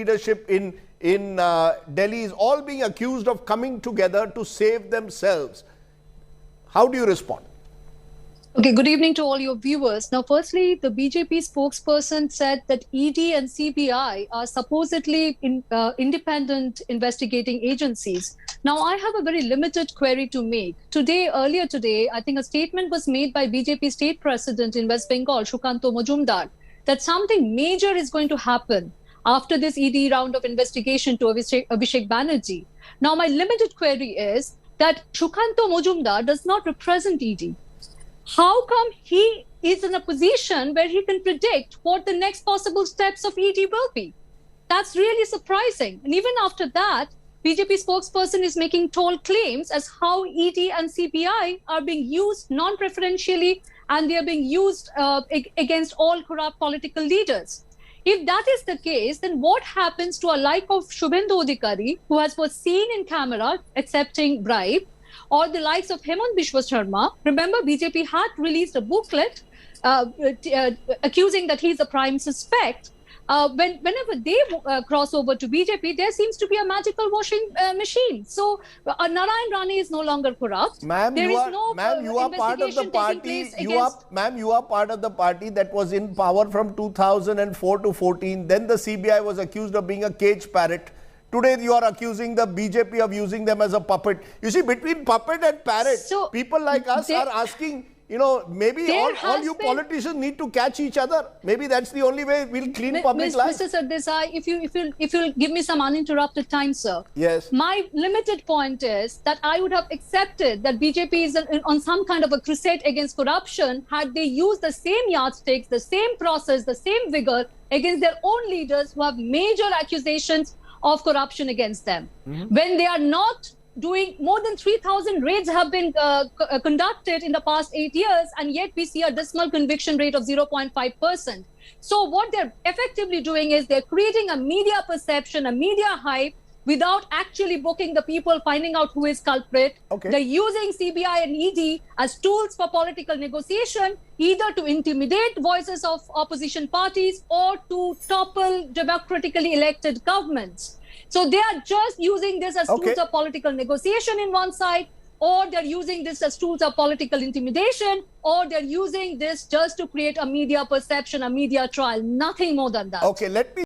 leadership in Delhi is all being accused of coming together to save themselves. How do you respond? Okay, good evening to all your viewers. Now, firstly, the BJP spokesperson said that ED and CBI are supposedly independent investigating agencies. Now, I have a very limited query to make. Earlier today, I think a statement was made by BJP state president in West Bengal, Shukanto Majumdar, that something major is going to happen after this ED round of investigation to Abhishek Banerjee. Now, my limited query is that Shukanto Majumdar does not represent ED. How come he is in a position where he can predict what the next possible steps of ED will be? That's really surprising. And even after that, BJP spokesperson is making told claims as how ED and CBI are being used non-preferentially and they are being used against all corrupt political leaders. If that is the case, then what happens to a like of Shubhendu Adhikari, who was seen in camera accepting bribe, or the likes of Hemant Biswa Sharma? Remember, BJP had released a booklet accusing that he's a prime suspect. Whenever they cross over to BJP, there seems to be a magical washing machine. So Narayan Rane is no longer corrupt. Ma'am, you are part of the party. You are part of the party that was in power from 2004 to 14. Then the CBI was accused of being a cage parrot. Today you are accusing the BJP of using them as a puppet. You see, between puppet and parrot, people like us are asking, maybe all you politicians need to catch each other. Maybe that's the only way we'll clean public life. Mr. Sardesai, if you'll give me some uninterrupted time, sir. Yes. My limited point is that I would have accepted that BJP is on some kind of a crusade against corruption had they used the same yardsticks, the same process, the same vigor against their own leaders who have major accusations of corruption against them. When they are not doing, more than 3,000 raids have been conducted in the past 8 years, and yet we see a dismal conviction rate of 0.5%. So what they're effectively doing is they're creating a media perception, a media hype, without actually booking the people, finding out who is culprit. Okay. They're using CBI and ED as tools for political negotiation, either to intimidate voices of opposition parties or to topple democratically elected governments. So they are just using this as tools of political negotiation in one side, or they're using this as tools of political intimidation, or they're using this just to create a media perception, a media trial, nothing more than that. Okay, let me